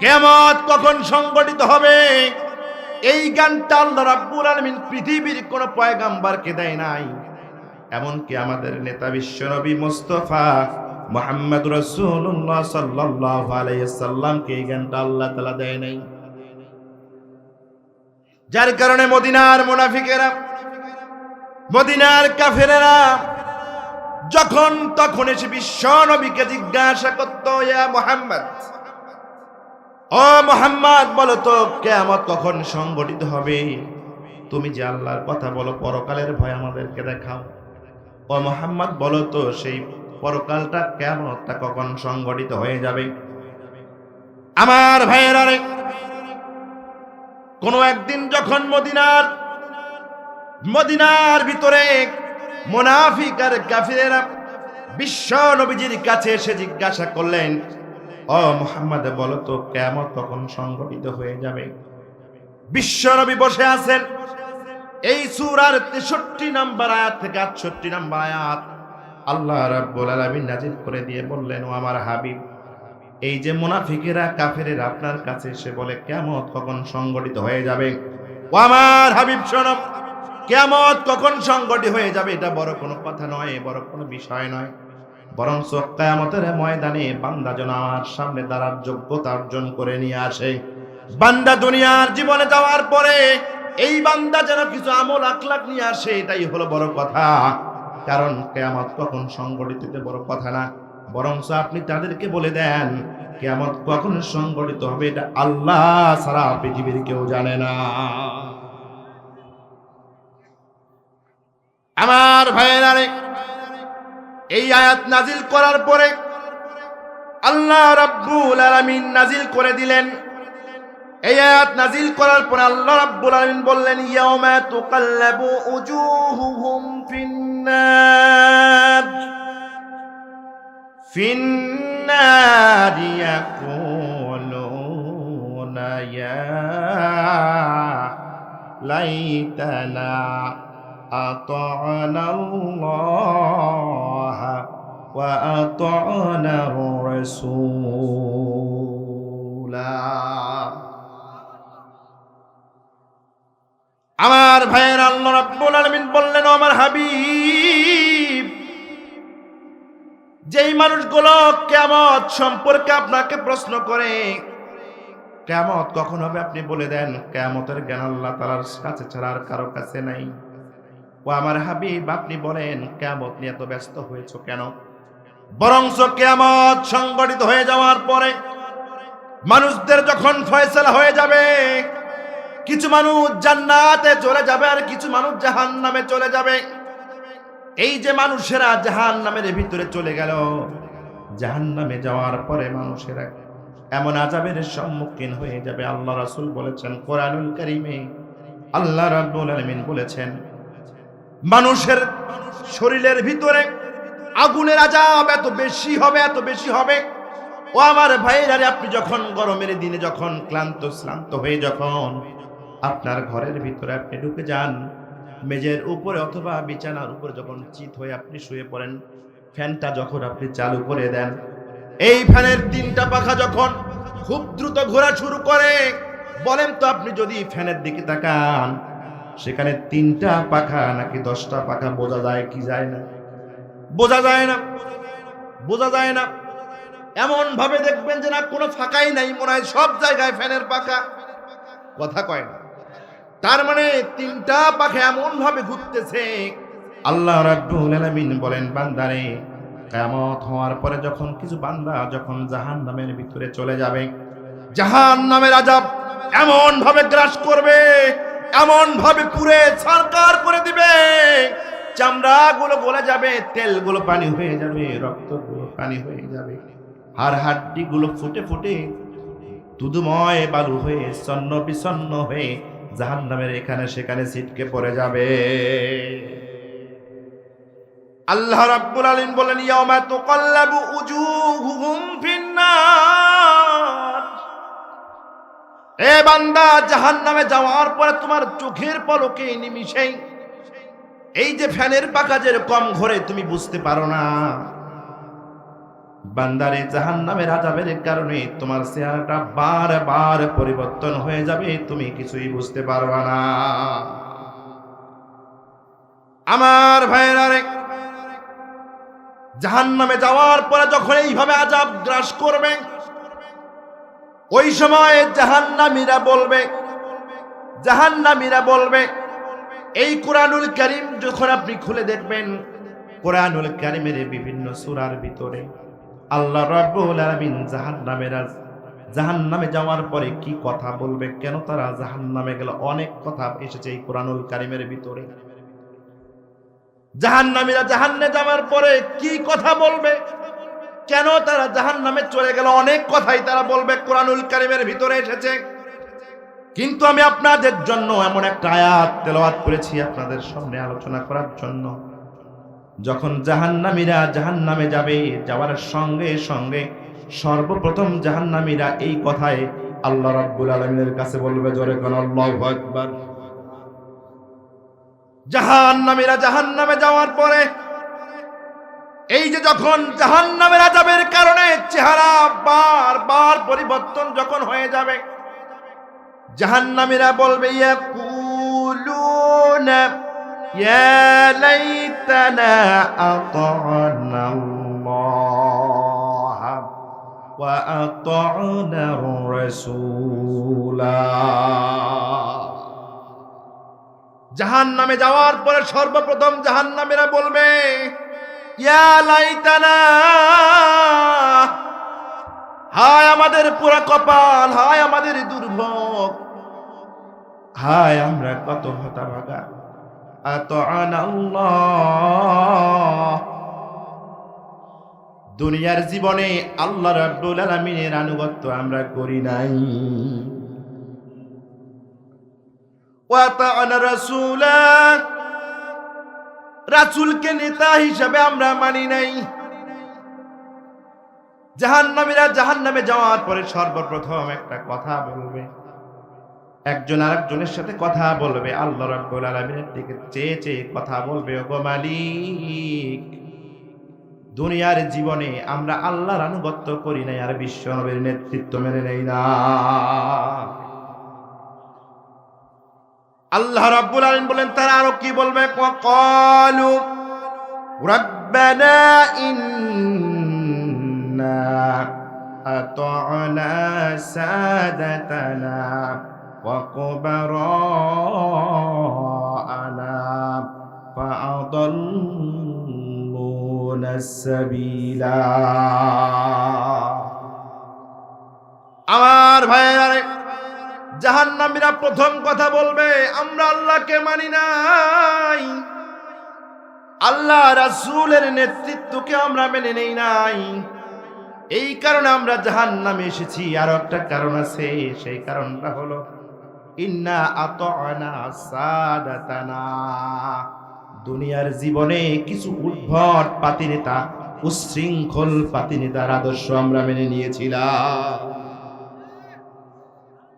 কিয়ামত কখন সংগঠিত হবে, এই জ্ঞানটা আল্লাহ রাব্বুল আলামিন পৃথিবীর কোন পয়গাম্বারকে দেয় নাই। এমনকি আমাদের নেতা বিশ্বনবী মুস্তাফা মুহাম্মদ রাসূলুল্লাহ সাল্লাল্লাহু আলাইহি সাল্লামকে এই জ্ঞানটা আল্লাহ তাআলা দেয় নাই। যার কারণে মদিনার মুনাফিকেরা, মদিনার কাফেরেরা যখন তখন এসে বিশ্ব নবীকে জিজ্ঞাসা করত, ইয়া মুহাম্মদ, ও মুহাম্মদ, বলো তো কিয়ামত কখন সংগঠিত হবে? তুমি যে আল্লাহর কথা বলো, পরকালের ভয় আমাদেরকে দেখাও। ও মুহাম্মদ, বলো তো সেই পরকালটা, কিয়ামতটা কখন সংগঠিত হয়ে যাবে? আমার ভাইয়েরা, কোন একদিন যখন মদিনার ভিতরে মুনাফিক আর কাফিরেরা বিশ্ব নবীজির কাছে এসে জিজ্ঞাসা করলেন, ও মুহাম্মদ বলো তো কিয়ামত কখন সংঘটিত হয়ে যাবে? বিশ্বনবী বসে আছেন, এই সূরার 63 নম্বর আয়াত থেকে 68 নম্বর আয়াত আল্লাহ রাব্বুল আলামিন নাযিল করে দিয়ে বললেন, ও আমার হাবিব, এই যে মুনাফিকেরা কাফেরেরা আপনার কাছে এসে বলে কিয়ামত কখন সংঘটিত হয়ে যাবে, ও আমার হাবিব শোনো, কিয়ামত কখন সংঘটিত হয়ে যাবে এটা বড় কোনো কথা নয়, বড় কোনো বিষয় নয়, বরং কিয়ামতের ময়দানে বান্দা যেন আমার সামনে দাঁড়ার যোগ্যতা অর্জন করে নিয়ে আসে। বান্দা দুনিয়ার জীবনে যাওয়ার পরে এই বান্দা যেন কিছু আমল আখলাক নিয়ে আসে, এটাই হলো বড় কথা। কারণ কিয়ামত কখন সংঘটিত বড় কথা না, বরং আপনি তাদেরকে বলে দেন কিয়ামত কখন সংঘটিত হবে এটা আল্লাহ ছাড়া পৃথিবীর কেউ জানে না। আমার ভাইয়েরা, এই আয়াত নাজিল করার পরে আল্লাহ রাব্বুল আলামিন নাজিল করে দিলেন, এই আয়াত নাজিল করার পরে আল্লাহ রাব্বুল আলামিন বললেন, ইয়াউমা তুকাল্লাবু উজুহুহুম ফিন্নার ইয়াকুলুনা ইয়া লাইতানা আতা'না আল্লাহ ওয়া আতা'না রাসূলা। আমার ভাইয়ের আল্লাহ রাব্বুল আলামিন বললেন, ও আমার হাবিব, যেই মানুষগুলো কিয়ামত সম্পর্কে আপনাকে প্রশ্ন করে কিয়ামত কখন হবে আপনি বলে দেন কিয়ামতের জ্ঞান আল্লাহ তাআলার কাছে ছাড়া আর কারো কাছে নাই। ও আমার হাবিব, আপনি বলেন কিয়ামত নিয়ে এত ব্যস্ত হয়েছো কেন? বরঞ্চ কিয়ামত সংঘটিত হয়ে যাওয়ার পরে মানুষদের যখন ফয়সালা হয়ে যাবে, কিছু মানুষ জান্নাতে চলে যাবে আর কিছু মানুষ জাহান্নামে চলে যাবে। এই যে মানুষেরা জাহান্নামের ভিতরে চলে গেল, জাহান্নামে যাওয়ার পরে মানুষেরা এমন আযাবের সম্মুখীন হয়ে যাবে, আল্লাহ রাসূল বলেছেন কোরআনুল কারীমে, আল্লাহ রাব্বুল আলামিন বলেছেন মানুষের শরীরের ভিতরে আগুনের আযাব এত বেশি হবে, এত বেশি হবে। ও আমার ভাইরা, আপনি যখন গরমের দিনে যখন ক্লান্ত হয়ে যখন আপনার ঘরের ভিতরে আপনি ঢুকে যান, মেঝের উপরে অথবা বিছানার উপরে যখন চিত হয়ে আপনি শুয়ে পড়েন, ফ্যানটা যখন আপনি চালু করে দেন, এই ফ্যানের 3টা পাখা যখন খুব দ্রুত ঘোরা শুরু করে, বলেন তো আপনি যদি ফ্যানের দিকে তাকান সেখানে 3টা পাখা নাকি 10টা পাখা বোঝা যায় কি যায় না? বোঝা যায় না, বোঝা যায় না। এমন ভাবে দেখবেন যে না কোনো ফাঁকাই নাই, মনে হয় সব জায়গায় ফ্যানের পাখা, কথা কয় না। তার মানে 3টা পাখা এমন ভাবে ঘুরতেছে। আল্লাহ রাব্বুল আলামিন বলেন, বান্দারে কিয়ামত হওয়ার পরে যখন কিছু বান্দা যখন জাহান্নামের ভিতরে চলে যাবে, জাহান্নামের আযাব এমন ভাবে গ্রাস করবে, এমন ভাবে পুরে ছারকার করে দিবে, চামড়াগুলো গলে যাবে, তেলগুলো পানি হয়ে যাবে, রক্তগুলো পানি হয়ে যাবে, আর হাড্ডিগুলো ফুটে ফুটে দুধময় বালু হয়ে ছন্ন বিছন্ন হয়ে জাহান্নামের এখানে সেখানে ছিটকে পড়ে যাবে। আল্লাহ রাব্বুল আলামিন বলেন, ইয়াউমা তুকাল্লাবু উজুহুহুম ফিন্নার, এ বান্দা জাহান্নামে যাওয়ার পরে তোমার চোখের পলকে নিমিষেই এই যে ফ্যানের পাখা যেরকম ঘোরে তুমি বুঝতে পারো না, বান্দারে জাহান্নামের আযাবের কারণে তোমার চেহারাটা বারবার পরিবর্তন হয়ে যাবে, তুমি কিছুই বুঝতে পারবা না। আমার ভাইয়েরা, জাহান্নামে যাওয়ার পরে যখন এইভাবে আযাব গ্রাস করবে, ওই সময় জাহান্নামীরা বলবে, এই কোরআনুল কারীম যখন আপনি খুলে দেখবেন, কোরআনুল কারীমের বিভিন্ন সূরার ভিতরে আল্লাহ রাব্বুল আলামিন জাহান্নামে যাওয়ার পরে কি কথা বলবে, কেন তারা জাহান্নামে গেল, অনেক কথা এসেছে এই কোরআনুল কারীমের ভিতরে। জাহান্নামীরা জাহান্নামে যাওয়ার পরে কি কথা বলবে, কেন তারা জাহান্নামে চলে গেল, অনেক কথাই তারা বলবে, কোরআনুল কারীমের ভিতরে এসেছে। কিন্তু আমি আপনাদের জন্য এমন একটা আয়াত তেলাওয়াত করেছি আপনাদের সামনে আলোচনা করার জন্য। যখন জাহান্নামীরা জাহান্নামে যাবে, যাওয়ার সঙ্গে সঙ্গে সর্বপ্রথম জাহান্নামীরা এই কথায় আল্লাহ রাব্বুল আলামিনের কাছে বলবে, জোরে কোন আল্লাহু আকবার। জাহান্নামীরা জাহান্নামে যাওয়ার পরে এই যে যখন জাহান্নামের আযাবের কারণে চেহারা বারবার পরিবর্তন যখন হয়ে যাবে, জাহান্নামীরা বলবে, ইয়াকুলুনা ইয়া লাইতানা আতা'না আল্লাহ ওয়া আতা'না রাসূলা। জাহান্নামে যাওয়ার পরে সর্বপ্রথম জাহান্নামীরা বলবে, ইয়া লাইতানা, হায় আমাদের পুরা কপাল, হায় আমাদের দুর্ভোগ, হায় আমরা কত হতভাগা। আতা'না আল্লাহ, দুনিয়ার জীবনে আল্লাহ রাব্বুল আলামিনের আনুগত্য আমরা করি নাই। ওয়া আতা'না রাসূলা, রাসূলকে নেতা হিসাবে আমরা মানি নাই। জাহান্নামীরা জাহান্নামে যাওয়ার পরে সর্বপ্রথম একটা কথা বলবে, একজন আরেকজনের সাথে কথা বলবে, আল্লাহ রাব্বুল আলামিনের দিকে চেয়ে চেয়ে কথা বলবে, ওগো মালিক, দুনিয়ার জীবনে আমরা আল্লাহর আনুগত্য করি নাই আর বিশ্ব নবীর নেতৃত্ব মেনে নেই না। আল্লাহ রাব্বুল আলামিন বলেন, তারা আরো কি বলবে, ক্বালু রাব্বানা ইন্না আতা'না সাদাতানা ওয়া কুবারা'ানা ফাআদাল্লুনা সাবিলা। আমার ভাইয়েরা, জাহান্নামীরা প্রথম কথা বলবে, আমরা আল্লাহকে মানি নাই, আল্লাহ রাসূলের নেতৃত্বকে আমরা মেনে নেই নাই, এই কারণে আমরা জাহান্নামে এসেছি। আর একটা কারণ আছে, সেই কারণটা হলো ইন্না আতা'না সাদাতানা, দুনিয়ার জীবনে কিছু উদ্ভট পাতি নেতা, উচ্ছৃঙ্খল পাতি নেতার আদর্শ আমরা মেনে নিয়েছিলাম।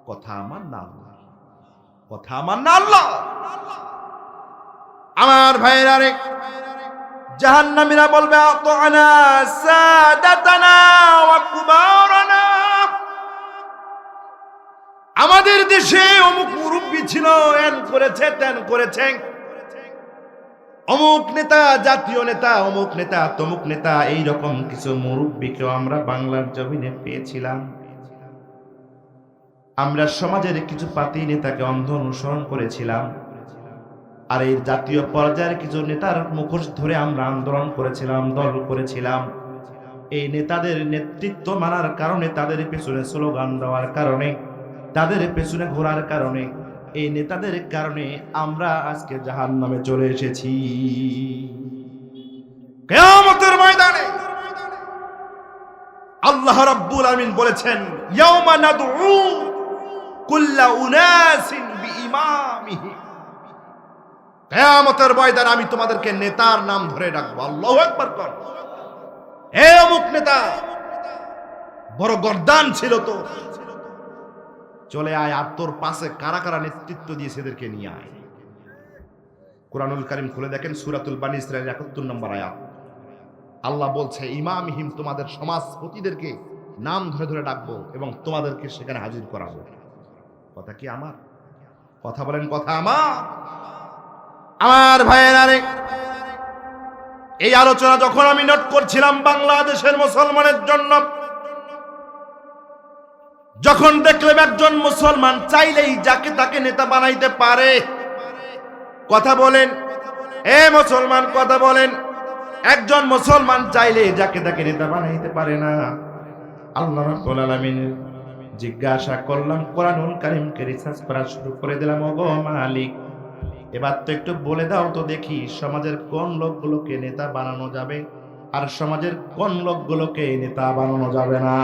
কথা আমার না আল্লাহ, কথা আমার না আল্লাহ। আমার ভাইয়েরা, জাহান্নামীরা বলবে, আতা'না সাদাতানা ওয়া কুবারানা, আমাদের দেশে অমুক মুরব্বী ছিল, এন করেছে তেন করেছে, অমুক নেতা, জাতীয় নেতা, অমুক নেতা, তমুক নেতা, এইরকম কিছু মুরব্বীকেও আমরা বাংলার জমিনে পেয়েছিলাম। আমরা সমাজের কিছু পাতি নেতাকে অন্ধ অনুসরণ করেছিলাম, আর এই জাতীয় পর্যায়ের কিছু নেতার মুখোশ ধরে আমরা আন্দোলন করেছিলাম, দল করেছিলাম। এই নেতাদের নেতৃত্ব মানার কারণে, তাদের পেছনে স্লোগান দেওয়ার কারণে, তাদের পেছনে ঘোরার কারণে, এই নেতাদের কারণে আমরা আজকে জাহান্নামে চলে এসেছি। কিয়ামতের ময়দানে আল্লাহ রাব্বুল আলামিন বলেছেন, ইয়াউমা নাদউ কুল্লা উনাসিন বিইমামিহি, কিয়ামতের ময়দানে আমি তোমাদেরকে নেতার নাম ধরে ডাকবো। আল্লাহু আকবার কর। হে অমুক নেতা, বড় গর্দান ছিল তো, চলে আয়, আর তোর পাশে কারা কারা নেতৃত্ব দিয়েছে এদেরকে নিয়ে আয়। কুরআনুল কারীম খুলে দেখেন, সূরাতুল বানী ইসরাঈল ৭১ নম্বর আয়াত। আল্লাহ বলছে, ইমামিহিম, তোমাদের সমাজপতিদেরকে নাম ধরে ধরে ডাকবো এবং তোমাদেরকে সেখানে হাজির করাবো। কথা কি আমার? কথা বলেন, কথা আমার। আমার ভাইয়েরা, এই আলোচনা যখন আমি নোট করছিলাম বাংলাদেশের মুসলমানের জন্য, যখন দেখলাম একজন মুসলমান চাইলেই যাকে তাকে নেতা বানাইতে পারে, কথা বলেন, এ মুসলমান কথা বলেন, একজন মুসলমান চাইলে যাকে তাকে নেতা বানাইতে পারে না। আল্লাহ রাব্বুল আলামিন জিজ্ঞাসা করলাম, কোরআনুল কারীমকে রিসার্চ করা শুরু করে দিলাম, ওগো মালিক, এবার তো একটু বলে দাও তো দেখি, সমাজের কোন লোকগুলোকে নেতা বানানো যাবে আর সমাজের কোন লোকগুলোকে নেতা বানানো যাবে না।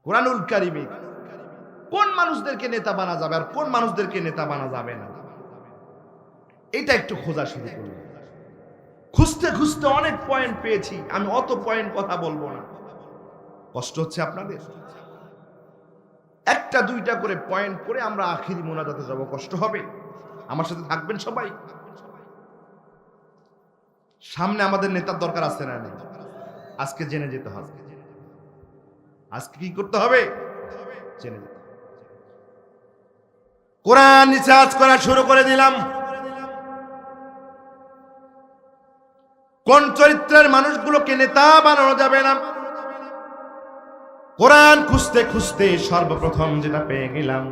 কুরআনুল কারীমে কোন মানুষদেরকে নেতা বানা যাবে আর কোন মানুষদেরকে নেতা বানা যাবে না, এটা একটু খোঁজা শুরু করলাম। খুঁজতে খুঁজতে অনেক পয়েন্ট পেয়েছি, আমি অত পয়েন্ট কথা বলবো না, কষ্ট হচ্ছে আপনাদের। একটা দুইটা করে পয়েন্ট করে আমরা আখিরি মোনাজাতে যাব, কষ্ট হবে। আমার সাথে থাকবেন সবাই। সামনে আমাদের নেতার দরকার আছে না নেই? আজকে জেনে যেতে হবে। আজকে কি করতে হবে? জেনে যেতে হবে। কোরআন রিসার্চ করা শুরু করে দিলাম। কোন চরিত্রের মানুষগুলোকে নেতা বানানো যাবে না, কোরআন খুঁজতে খুঁজতে সর্বপ্রথম যেটা পেয়ে গেলাম,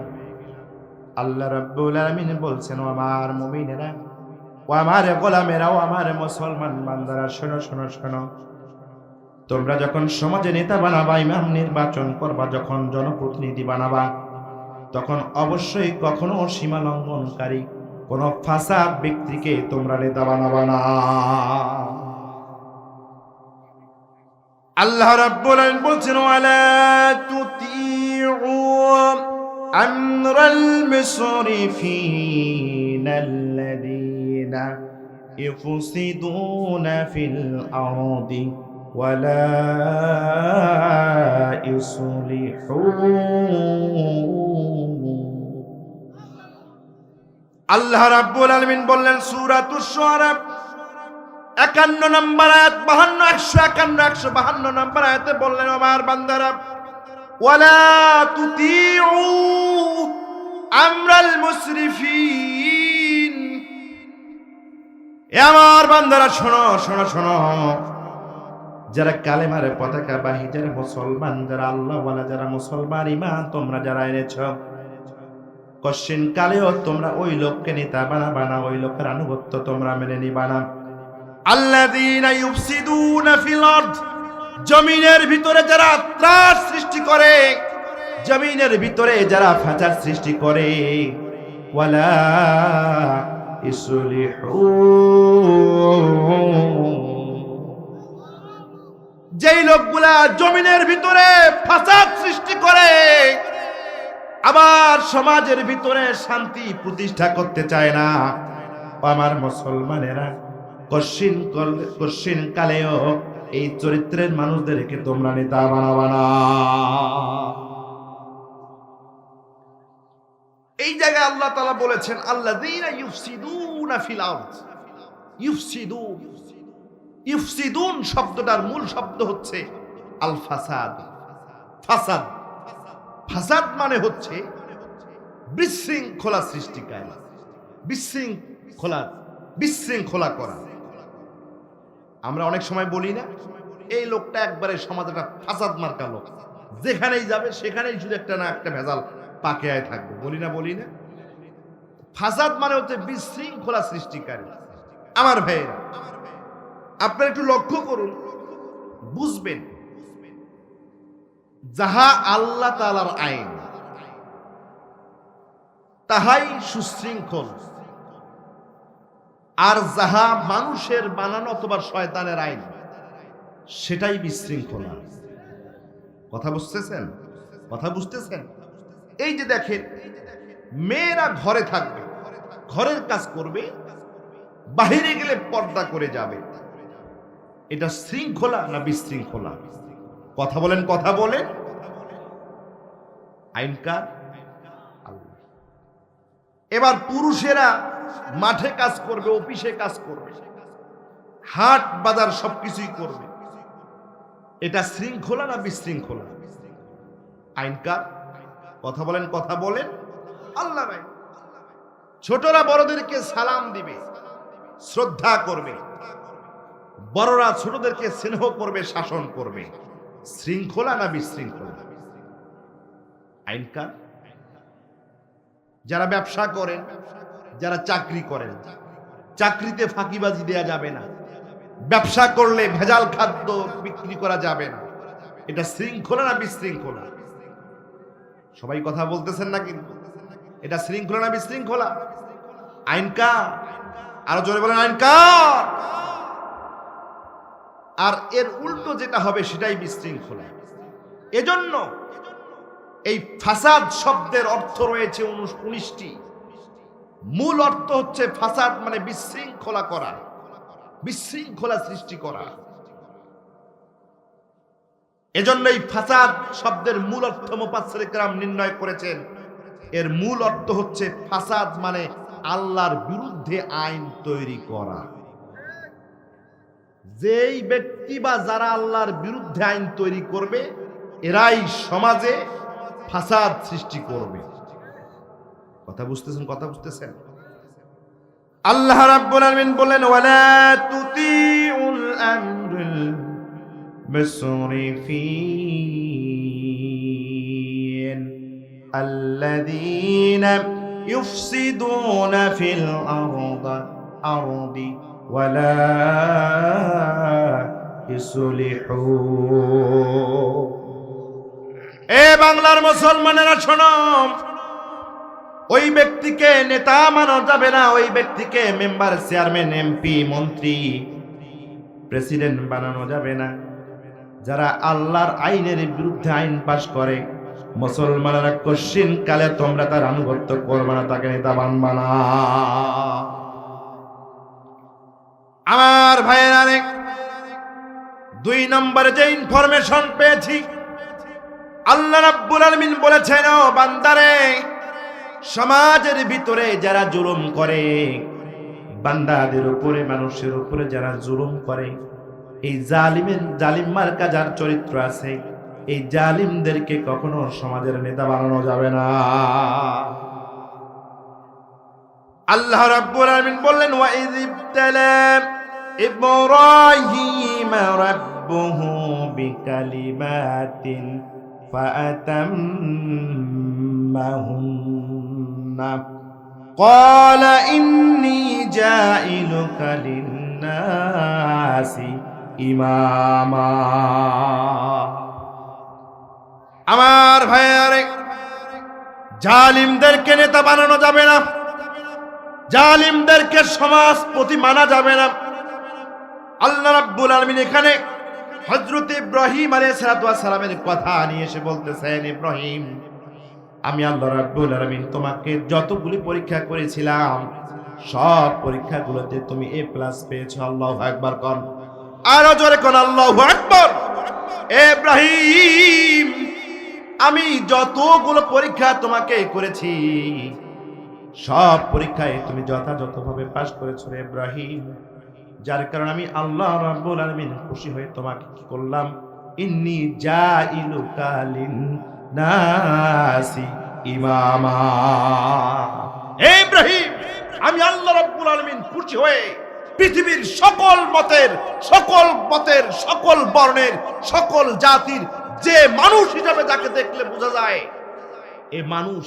আল্লাহ রাব্বুল আলামিন বলছেন, ও আমার মুমিনেরা, ও আমার গোলামেরা, ও আমার মুসলমান বান্দারা, শোনো শোনো শোনো, তোমরা যখন সমাজে নেতা বানাবা, ইমাম নির্বাচন করবা, যখন জনপ্রতিনিধি বানাবা, তখন অবশ্যই কখনো সীমা লঙ্ঘনকারী কোন ফাসাদ ব্যক্তিকে তোমরা নেতা বানাবা না। আল্লাহ রাব্বুল আলামিন বলছেন, ওয়ালা তুতিউ আমরাল মুসরিফিনাল্লাযীনা ইফসিদুনা ফিল আরদি ওয়ালা ইউসলিহুন। আল্লাহ রাব্বুল আলামিন বললেন সূরাতুশ শুআরা 51 নম্বর আয়াত, 52 151 152 নম্বর আয়াতে বললেন, আমার বান্দারা, ওয়ালা তুতিউ আমরাল মুসরিফিন, এ আমার বান্দারা শোনো শোনো শোনো, যারা কালেমার পতাকা বাহী, যারা মুসলমান, যারা আল্লাহ ওয়ালা, যারা মুসলমান ঈমান তোমরা যারা এনেছো, কশিন কালেও তোমরা ওই লোককে নেতা বানাবা না, ওই লোকের আনুগত্য তোমরা মেনে নিবা না। আল্লাযীনা ইউফসিদুনা ফিল আরদ, জমিনের ভিতরে যারা ত্রাস সৃষ্টি করে, জমিনের ভিতরে যারা ফাসাদ সৃষ্টি করে, ওয়ালা ইসলিহুন, যেই লোকগুলা জমিনের ভিতরে ফাসাদ সৃষ্টি করে আবার সমাজের ভিতরে শান্তি প্রতিষ্ঠা করতে চায় না, আমার মুসলমানেরা, কশিন কালেও এই চরিত্রের মানুষদেরকে তোমরা নেতা বানাবা না। এই জায়গায় আল্লাহ তাআলা বলেছেন, আল্লাযীনা ইউফসিদুনা ফিল আরদ। ইউফসিদুন, ইউফসিদুন শব্দটার মূল শব্দ হচ্ছে আল ফাসাদ। ফাসাদ, ফাসাদ মানে হচ্ছে বিশৃঙ্খলা সৃষ্টিকারী, বিশৃঙ্খলা করা। আমরা অনেক সময় বলি না, এই লোকটা একবারে সমাজে একটা ফাসাদ মার্কা লোক, যেখানেই যাবে সেখানেই শুধু একটা না একটা ভেজাল পাকেয়ায় থাকবে, বলি না? ফাসাদ মানে হচ্ছে বিশৃঙ্খলা সৃষ্টিকারী। আমার ভাইয়েরা, আপনারা একটু লক্ষ্য করুন, বুঝবেন, যাহা আল্লাহ তাআলার আইন তাহাই সুশৃঙ্খল, আর যাহা মানুষের বানানো অথবা শয়তানের আইন সেটাই বিশৃঙ্খলা। কথা বুঝতেছেন? এই যে দেখেন, মেয়েরা ঘরে থাকবে, ঘরের কাজ করবে, বাহিরে গেলে পর্দা করে যাবে, এটা শৃঙ্খলা না বিশৃঙ্খলা? কথা বলেন। আইন কার? আল্লাহ। এবার পুরুষেরা মাঠে কাজ করবে, অফিসে কাজ করবে, হাট বাজার সবকিছুই করবে, এটা শৃঙ্খলা না বিশৃঙ্খলা? আইন কার? কথা বলেন। আল্লাহ ভাই। ছোটরা বড়দেরকে সালাম দিবে, শ্রদ্ধা করবে, বড়রা ছোটদেরকে স্নেহ করবে, শাসন করবে, শৃঙ্খলা না বিশৃঙ্খলা? আইন কার? যারা ব্যবসা করেন, যারা চাকরি করেন, চাকরিতে ফাঁকিবাজি দেয়া যাবে না, ব্যবসা করলে ভেজাল খাদ্য বিক্রি করা যাবে না, এটা শৃঙ্খলা না বিশৃঙ্খলা? সবাই কথা বলতেছেন না? কিন্তু এটা শৃঙ্খলা না বিশৃঙ্খলা? আইন কার? আরো জোরে বলেন, আইন কার? আর এর উল্টো যেটা হবে সেটাই বিশৃঙ্খলা। এজন্য এই ফাসাদ শব্দের অর্থ রয়েছে 19টি। মূল অর্থ হচ্ছে ফাসাদ মানে বিশৃঙ্খলা করা, বিশৃঙ্খলা সৃষ্টি করা। এজন্যই ফাসাদ শব্দের মূল অর্থ মুফাসসির কেরাম নির্ণয় করেছেন, এর মূল অর্থ হচ্ছে ফাসাদ মানে আল্লাহর বিরুদ্ধে আইন তৈরি করা। যেই ব্যক্তি বা যারা আল্লাহর বিরুদ্ধে আইন তৈরি করবে এরাই সমাজে ফাসাদ সৃষ্টি করবে। কথা বুঝতেছেন? কথা বুঝতেছেন? আল্লাহ রাব্বুল আলামিন বলেন, ওয়ালা তুতিউল আমরুল মুসরিফিন আল্লাযীনা ইউফসিদুনা ফিল আরদি ওয়ালা ইসলিহুন। এ বাংলার মুসলমানেরা শোনো, ওই ব্যক্তিকে নেতা মানা যাবে না, ওই ব্যক্তিকে মেম্বার, চেয়ারম্যান, এমপি, মন্ত্রী, প্রেসিডেন্ট বানানো যাবে না। যারা আল্লাহর আইনের বিরুদ্ধে আইন পাশ করে, মুসলমানেরা কশিন কালে তোমরা তার আনুগত্য করবে না, তাকে নেতা মানবা না। আমার ভাইয়েরা, 2 নম্বরে যে ইনফরমেশন পেয়েছি, আল্লাহ রাব্বুল আলামিন বলেছেন, ও বান্দারে, সমাজের ভিতরে যারা জুলুম করে, বান্দাদের উপরে, মানুষের উপরে যারা জুলুম করে, এই জালিম মার্কা যার চরিত্র আছে, এই জালিমদেরকে কখনো সমাজের নেতা বানানো যাবে না। আল্লাহ রাব্বুল আলামিন বললেন, ওয়া ইয ইবতালা ইব্রাহিম রাব্বুহু বিকালিমাতিন ফাআতাম্মাহুন্না ক্বালা ইন্নী জাইলুকা লিন্নাসি ইমামা। আমার ভাইয়ারে, জালিমদেরকে নেতা বানানো যাবে না, জালিমদেরকে সমাজপতি মানা যাবে না। আল্লাহ রাব্বুল আলামিন এখানে হযরত ইব্রাহিম আলাইহিস সালামের কথা নিয়ে এসে বলতেছেন, ইব্রাহিম, আমি আল্লাহ রাব্বুল আলামিন তোমাকে যতগুলি পরীক্ষা করেছিলাম সব পরীক্ষাগুলোতে তুমি A+ পেয়েছো। আল্লাহু আকবার কোন, আরো জোরে কোন আল্লাহু আকবার। ইব্রাহিম, আমি যতগুলো পরীক্ষা তোমাকে করেছি সব পরীক্ষায় তুমি যথাযথভাবে পাশ করেছো ইব্রাহিম, যার কারণে আমি আল্লাহ রাব্বুল আলামিন খুশি হয়ে তোমাকে কি করলাম, ইন্নী জাইলুকা লিন্নাসি ইমামা। ইব্রাহিম, আমি আল্লাহ রাব্বুল আলামিন খুশি হয়ে পৃথিবীর সকল মতের, সকল বর্ণের, সকল জাতির যে মানুষ হিসাবে যাকে দেখলে বোঝা যায় এ মানুষ,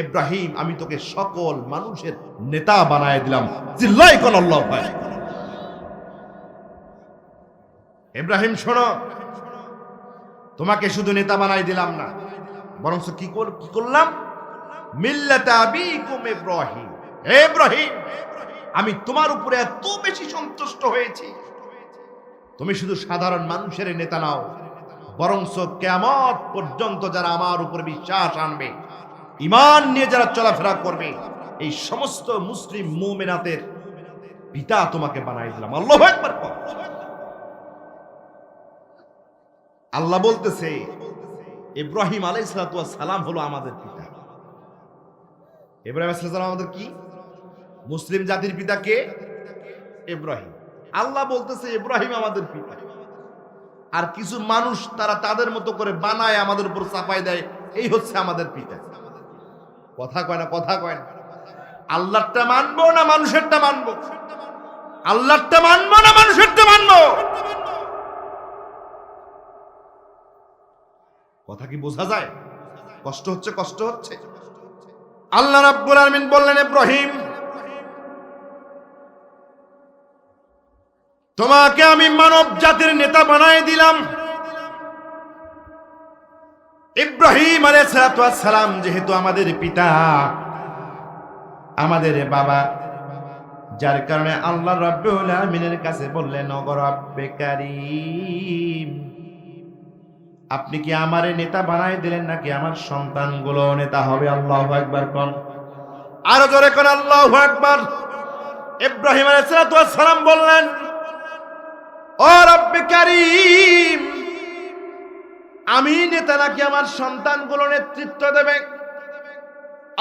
ইব্রাহিম, আমি তোকে সকল মানুষের নেতা বানায় দিলাম। চিল্লাই কোন আল্লাহু আকবার। ইব্রাহিম শোনো, তোমাকে শুধু নেতা বানাই দিলাম না, বরং কি করলাম, মিল্লাতা আবিকুম ইব্রাহিম। ইব্রাহিম, আমি তোমার উপরে এত বেশি সন্তুষ্ট হয়েছি, তুমি শুধু সাধারণ মানুষের নেতা নাও, বরং কিয়ামত পর্যন্ত যারা আমার উপরে বিশ্বাস আনবে, ঈমান নিয়ে যারা চলাফেরা করবে, এই সমস্ত মুসলিম মুমিনাতের পিতা তোমাকে বানাই দিলাম। আল্লাহু আকবার। আল্লাহ বলতেছে, ইব্রাহিম আলাইহিস সালাম হলো আমাদের পিতা। ইব্রাহিম আলাইহিস সালাম আমাদের কি? মুসলিম জাতির পিতা কে? ইব্রাহিম। আল্লাহ বলতেছে ইব্রাহিম আমাদের পিতা। আর কিছু মানুষ তারা তাদের মতো করে বানায় আমাদের উপর চাপাই দেয়, এই হচ্ছে আমাদের পিতা। কথা কয় না, কথা কয় না। আল্লাহরটা মানবো না মানুষেরটা মানবো? আল্লাহরটা মানবো না মানুষেরটা মানবো? কথা কি বোঝা যায়? কষ্ট হচ্ছে, কষ্ট হচ্ছে। আল্লাহ রাব্বুল আলামিন বললেন, ইব্রাহিম, তোমাকে আমি মানব জাতির নেতা বানায় দিলাম। ইব্রাহিম আলাইহিস সালাম যেহেতু আমাদের পিতা, আমাদের বাবা, যার কারণে আল্লাহ রাব্বুল আলামিনের কাছে বললেন, ও রব্বে কারীম, আপনি কি আমারে নেতা বানায় দিলেন নাকি আমার সন্তানগুলো নেতা হবে? আল্লাহু আকবার কোন, আরো জোরে কোন আল্লাহু আকবার। ইব্রাহিম আলাইহিস সালাম বললেন, ও রব্বে কারীম, আমি নেতা নাকি আমার সন্তানগুলো নেতৃত্ব দেবে?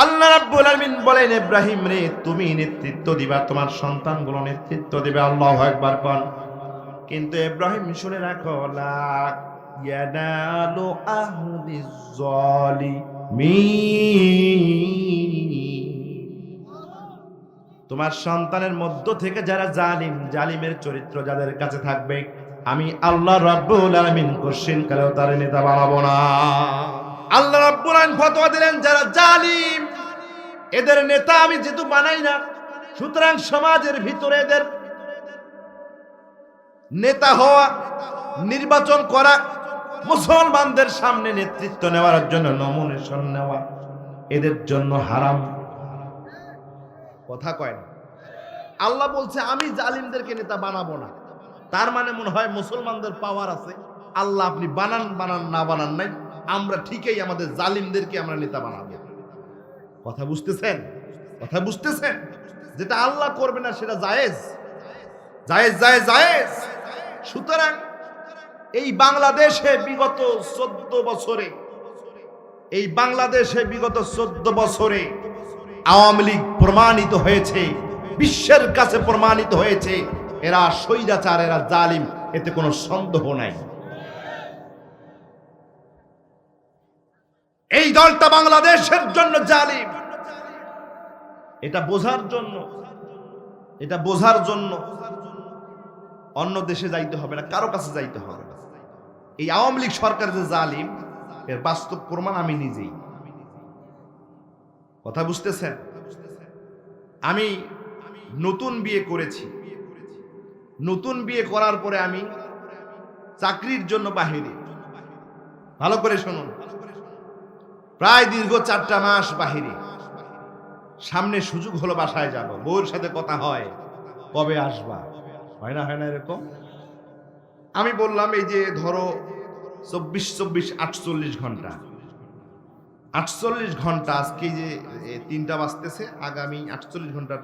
আল্লাহ রাব্বুল আলামিন বলেন, ইব্রাহিম রে, তুমি নেতৃত্ব দিবা, তোমার সন্তানগুলো নেতৃত্ব দিবে। আল্লাহু আকবার কোন। কিন্তু ইব্রাহিম শুনে রাখো, লা ইয়ানালু আহদিজ জালিমিন, তোমার সন্তানের মধ্য থেকে যারা জালিমের চরিত্র যাদের কাছে থাকবে, আমি আল্লাহ রাব্বুল আলামিন কোশ্চিন কালেও তার নেতা বানাবো না। আল্লাহ রাব্বুল আলামিন ফতোয়া দিলেন, যারা জালিম এদের নেতা আমি যেহেতু বানাই না, সুতরাং সমাজের ভিতরে এদের নেতা হওয়া, নির্বাচন করা, মুসলমানদের সামনে নেতৃত্ব নেওয়ার জন্য নমিনেশন নেওয়া এদের জন্য হারাম। কথা কয় না। আল্লাহ বলছে আমি জালিমদেরকে নেতা বানাবো না। তার মানে মনে হয় মুসলমানদের পাওয়ার আছে। আল্লাহ আপনি বানান না বানান নাই, আমরা ঠিকই আমাদের জালিমদেরকে আমরা নেতা বানাবো। কথা বুঝতেছেন? কথা বুঝতেছেন? যেটা আল্লাহ করবে না সেটা জায়েজ জায়েজ জায়েজ জায়েজ। সুতরাং এই বাংলাদেশে বিগত 14 বছরে আওয়ামী লীগ প্রমাণিত হয়েছে, বিশ্বের কাছে প্রমাণিত হয়েছে এরা স্বৈরাচার, এরা জালিম, এতে কোনো সন্দেহ নাই। এই দলটা বাংলাদেশের জন্য জালিম, এটা বোঝার জন্য অন্য দেশে যাইতে হবে না, কারো কাছে যাইতে হবে না। এই আওয়ামী লীগ সরকার যে জালিম, এর বাস্তব প্রমাণ আমি নিজেই। কথা বুঝতেছেন? আমি নতুন বিয়ে করেছি। নতুন বিয়ে করার পরে আমি চাকরির জন্য বাহিরে, ভালো করে শুনুন, প্রায় দীর্ঘ 4টা মাস বাহিরে। সামনে সুযোগ হলো বাসায় যাব, বউর সাথে কথা হয়, কবে আসবা, হয় না এরকম। আমি বললাম এই যে ধরো 24 48 ঘন্টা, 48 ঘন্টা, আজকে যে 3টা বাজতেছে, আগামী 48 ঘন্টার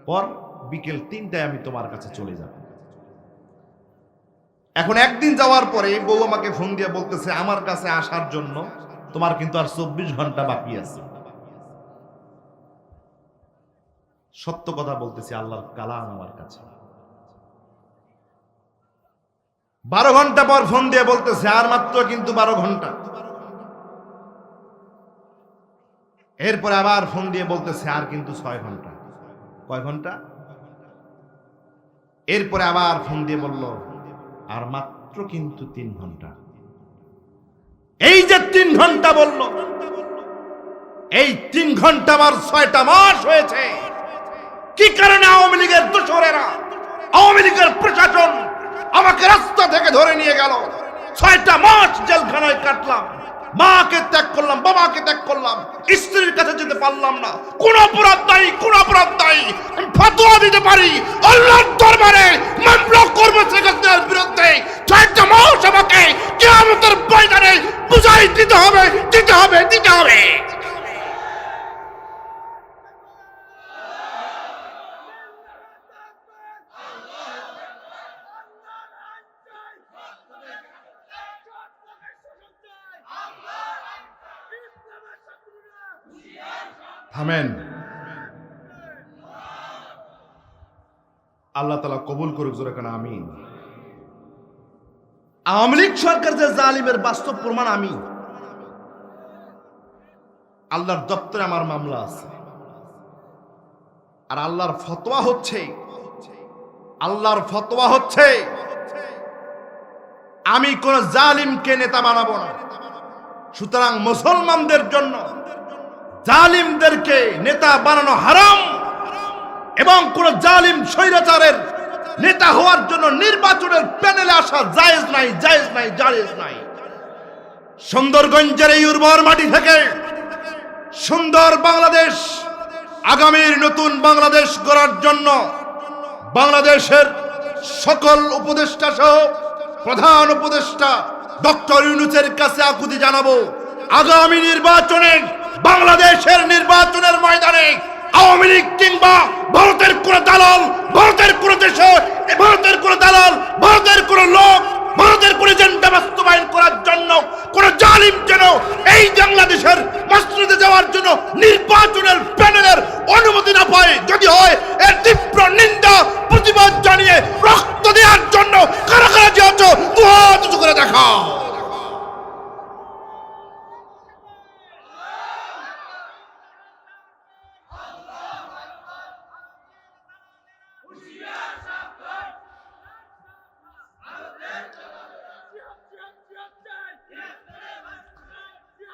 পর বিকেল 3টায় আমি তোমার কাছে চলে যাব। এখন একদিন যাওয়ার পরে বউ আমাকে ফোন দিয়ে বলতেছে আমার কাছে আসার জন্য তোমার কিন্তু আর 24 ঘন্টা বাকি আছে। সত্য কথা বলতেছি, আল্লাহর কালাম আমার কাছে। 12 ঘন্টা পর ফোন দিয়ে বলতেছে আর মাত্র কিন্তু 12 ঘন্টা। এরপরে আবার ফোন দিয়ে বলতেছে আর কিন্তু 6 ঘন্টা। কয় ঘন্টা? এরপরে আবার ফোন দিয়ে বলল আর মাত্র কিন্তু 3 ঘন্টা। এই যে 3 ঘন্টা বলল, এই 3 ঘন্টা আমার 6টা মাস হয়েছে। কি কারণে? আওয়ামী লীগের দোসরেরা, আওয়ামী লীগের প্রশাসন আমাকে রাস্তা থেকে ধরে নিয়ে গেল। 6টা মাস জেলখানায় কাটলাম, মাকে ত্যাগ করলাম, বাবাকে ত্যাগ করলাম, স্ত্রীর কাছে যেতে পারলাম না। কোন অপরাধ নাই, কোন অপরাধ নাই। আমি ফতোয়া দিতে পারি আল্লাহর দরবারে, মামলা করব সেখানের বিরুদ্ধে। 6টা মাস আমাকে কিয়ামতের ময়দানে বুঝাই দিতে হবে, দিতে হবে, দিতে হবে। থামেন, আল্লাহ তাআলা কবুল করুক, জোরে কেন আমিন। আওয়ামী লীগ সরকার যে জালিমের বাস্তব প্রমাণ আমি। আল্লাহর দপ্তরে আমার মামলা আছে, আর আল্লাহর ফতোয়া হচ্ছে আমি কোন জালিমকে নেতা বানাবো না। সুতরাং মুসলমানদের জন্য জালিমদেরকে নেতা বানানো হারাম, এবং কোন জালিম স্বৈরাচারের নেতা হওয়ার জন্য নির্বাচনের প্যানেলে আসা জায়েজ নাই, জায়েজ নাই, জায়েজ নাই। সুন্দরগঞ্জের এই উর্বর মাটি থেকে সুন্দর বাংলাদেশ, আগামীর নতুন বাংলাদেশ গড়ার জন্য বাংলাদেশের সকল উপদেষ্টা সহ প্রধান উপদেষ্টা ডক্টর ইউনূসের কাছে আকুতি জানাবো, আগামী নির্বাচনে, বাংলাদেশের নির্বাচনের ময়দানে আওয়ামী লীগ কিংবা ভারতের কোন দালাল, ভারতের কোন দেশে ভারতের কোন দালাল, ভারতের কোন লোক, ভারতের কোন এজেন্ডা বাস্তবায়ন করার জন্য কোন জালিম যেন এই বাংলাদেশের মসজিদে যাওয়ার জন্য নির্বাচনের প্যানেলের অনুমতি না পায়। যদি হয় এর তীব্র নিন্দা প্রতিবাদ জানিয়ে রক্ত দেওয়ার জন্য কারা কারা যে আছো দুহাত উঁচু করে দেখাও।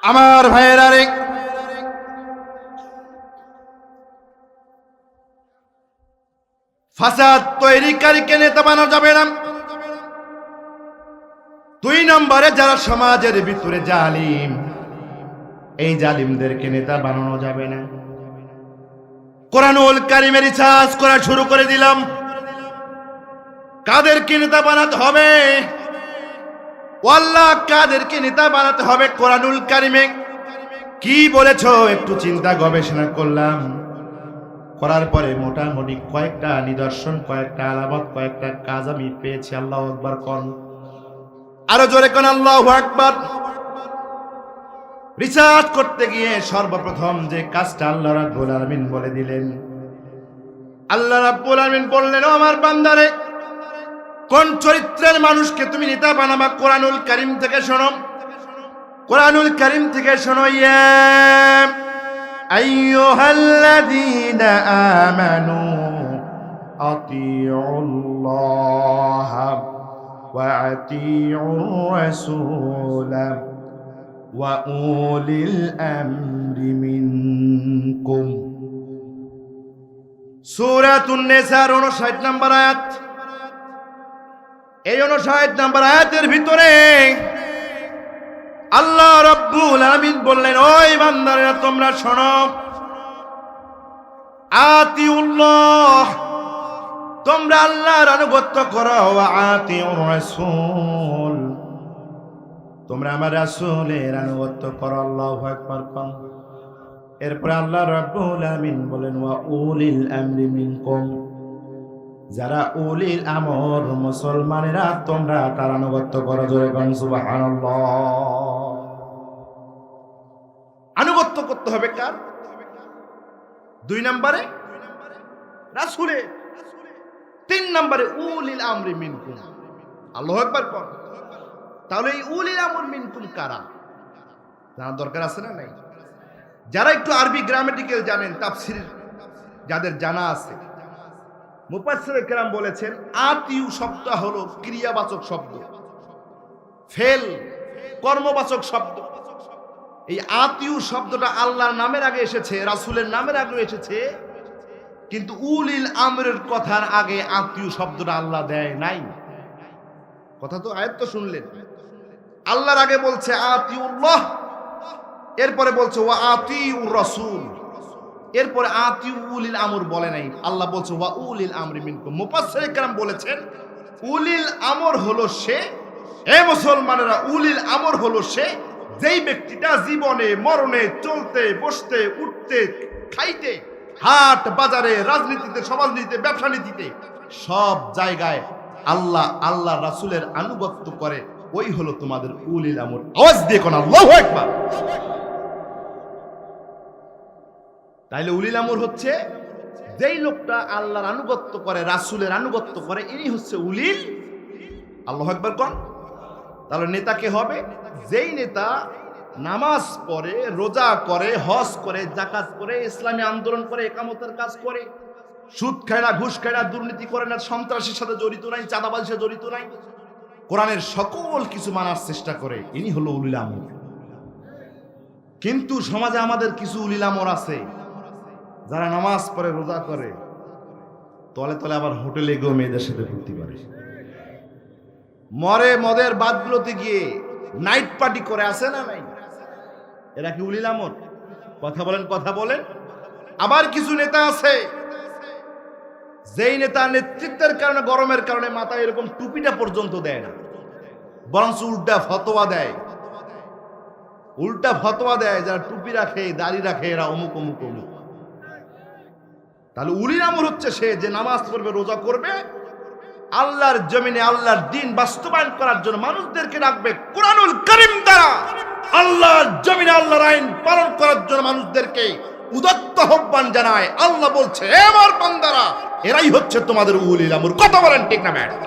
আমার ভাইয়েরা রে, ফাসাদ তৈরিকারীকে নেতা বানানো যাবে না। 2 নম্বরে যারা সমাজের ভিতরে জালিম, এই জালিমদেরকে নেতা বানানো যাবে না। কোরআনুল কারীমে রিসার্চ করা শুরু করে দিলাম, কাদেরকে নেতা বানাতে হবে, আল্লাহ কাদেরকে নেতা বানাতে হবে। কোরআনুল কারীমে কি বলেছো একটু চিন্তা গবেষণা করলাম, করার পরে মোটামুটি কয়েকটা নিদর্শন, কয়েকটা আলামত, কয়েকটা কাজ আমি পেয়েছি। আল্লাহু আকবার কোন, আরো জোরে কোন আল্লাহু আকবার। রিসার্চ করতে গিয়ে সর্বপ্রথম যে কাজটা আল্লাহ রাব্বুল আলামিন বলে দিলেন, আল্লাহ রাব্বুল আলামিন বললেন, ও আমার বান্দারে, কোন চরিত্রের মানুষকে তুমি নেতা বানাবা কোরআনুল কারীম থেকে শোনো, কোরআনুল কারীম থেকে শোনো। ইয়া আইয়ুহাল্লাযীনা আমানু আতিউল্লাহ ওয়া আতিউর রাসূলা ওয়া উলিল আমরি মিনকুম। সূরাতুন নিসার 59 নম্বর আয়াত। এই 59 নম্বর আয়াতের ভিতরে আল্লাহ রাব্বুল আলামিন বললেন, ওই বান্দারা তোমরা শোনো, আতিউল্লাহ, তোমরা আল্লাহর আনুগত্য করো, ওয়া আতিউর রাসূল, তোমরা আমার রাসূলের আনুগত্য করো। আল্লাহু আকবার কোন। এরপরে আল্লাহ রাব্বুল আলামিন বলেন, ওয়া উলিল আমরি মিনকুম, যারা উলিল আমর মুসলমানেরা তোমরা তার আনুগত্য করো। জোরে কোন সুবহানাল্লাহ। আনুগত্য করতে হবে কার? 2 নম্বরে রাসূলে, 3 নম্বরে উলিল আমরি মিনকুম। আল্লাহু আকবার কোন। তাহলে এই উলিল আমর মিনকুম কারা জানার দরকার আছে না নাই? যারা একটু আরবি গ্রামাটিক্যাল জানেন, তাফসীর যাদের জানা আছে, মুফাসসির কেরাম বলেছেন আতিউ শব্দ হলো ক্রিয়াবাচক শব্দ, ফেল কর্মবাচক শব্দ। এই আতিউ শব্দটা আল্লাহর নামের আগে এসেছে, রাসূলের নামের আগে এসেছে, কিন্তু উলিল আমরের কথার আগে আতিউ শব্দটা আল্লাহ দেয় নাই। কথা তো আয়াত তো শুনলেন, আল্লাহর আগে বলছে আতিউল্লাহ, এরপরে বলছে ওয়া আতিউর রাসূল, এরপরে আতিউ উলিল আমর বলে নাই, আল্লাহ বলছে ওয়া উলিল আমরি মিনকুম। মুফাসসির কেরাম বলেছেন উলিল আমর হলো সে, এ মুসলমানেরা, উলিল আমর হলো সে যেই ব্যক্তিটা জীবনে মরণে, চলতে বসতে, উঠতে, খাইতে, হাট বাজারে, রাজনীতিতে, সমাজনীতিতে, ব্যবসা নীতিতে, সব জায়গায় আল্লাহ রাসূলের আনুগত্য করে, ওই হলো তোমাদের উলিল আমর। আওয়াজ দিয়ে কোন আল্লাহু আকবার। তাইলে উলিল আমর হচ্ছে যেই লোকটা আল্লাহর আনুগত্য করে, রাসূলের আনুগত্য করে, ইনি হচ্ছে উলিল। আল্লাহু আকবার কোন। তাহলে নেতা কে হবে? যেই নেতা নামাজ পড়ে, রোজা করে, হজ করে, যাকাত করে, ইসলামী আন্দোলন করে, ইকামতের কাজ করে, সুদ খায় না, ঘুষ খায় না, দুর্নীতি করে না, সন্ত্রাসের সাথে জড়িত নাই, চাঁদাবাজির সাথে জড়িত নাই, কোরআনের সকল কিছু মানার চেষ্টা করে, ইনি হলো উলিল আমর। কিন্তু সমাজে আমাদের কিছু উলিল আমর আছে যারা নামাজ পড়ে, রোজা করে, তলে তলে আবার হোটেলে গিয়ে মেয়েদের সাথে ঘুরতে পারে, মরে মদের বাদগুলোতে গিয়ে নাইট পার্টি করে, আসে না নাই? এরা কি উলিল আমর? কথা বলেন, কথা বলেন। আবার কিছু নেতা আছে যেই নেতা নেতৃত্বের কারণে, গরমের কারণে মাথায় এরকম টুপিটা পর্যন্ত দেয় না, বরঞ্চ উল্টা ফতোয়া দেয়, উল্টা ফতোয়া দেয়, যারা টুপি রাখে, দাড়ি রাখে, এরা অমুক অমুক অমুক। তাহলে উলিল আমর হচ্ছে সে যে নামাজ পড়বে, রোজা করবে, আল্লাহর জমিনে আল্লাহর দ্বীন বাস্তবায়ন করার জন্য মানুষদেরকে ডাকবে কুরআনুল কারীম দ্বারা। আল্লাহর জমিনে আল্লাহর আইন পালন করার জন্য মানুষদেরকে উদাত্ত আহ্বান জানায়। আল্লাহ বলছে, হে আমার বান্দারা, এরাই হচ্ছে তোমাদের উলিল আমর। কথা বলেন ঠিক না ম্যাডাম?